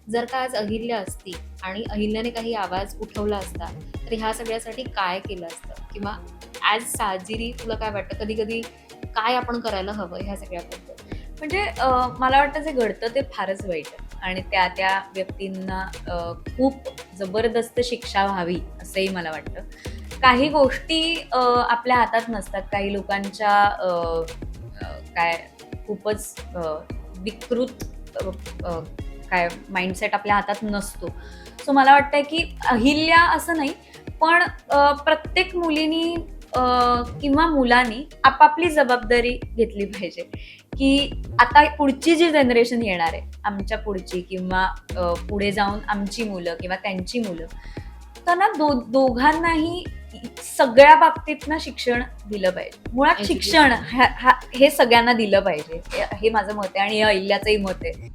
जर का आज अहिल्या असती आणि अहिल्याने काही आवाज उठवला असता, तर ह्या सगळ्यासाठी काय केलं असतं? किंवा ॲज साजिरी तुला काय वाटतं, कधी-कधी काय आपण करायला हवं ह्या सगळ्याबद्दल? म्हणजे मला वाटतं जे घडतं ते फारच वाईट आहे आणि त्या त्या व्यक्तींना खूप जबरदस्त शिक्षा व्हावी असंही मला वाटतं. काही गोष्टी आपल्या हातात नसतात. काही लोकांच्या काय खूपच विकृत अ, अ, काय माइंडसेट आपल्या हातात नसतो. सो मला वाटतंय की अहिल्या असं नाही, पण प्रत्येक मुलीनी किंवा मुलांनी आपापली जबाबदारी घेतली पाहिजे. की आता पुढची जी जनरेशन येणार आहे, आमच्या पुढची किंवा पुढे जाऊन आमची मुलं किंवा त्यांची मुलं, तर ना दोघांनाही सगळ्या बाबतीत ना शिक्षण दिलं पाहिजे. मुळात शिक्षण एज्युकेशन. हे सगळ्यांना दिलं पाहिजे. हे माझं मत आहे आणि हे अहिल्याचंही मत आहे.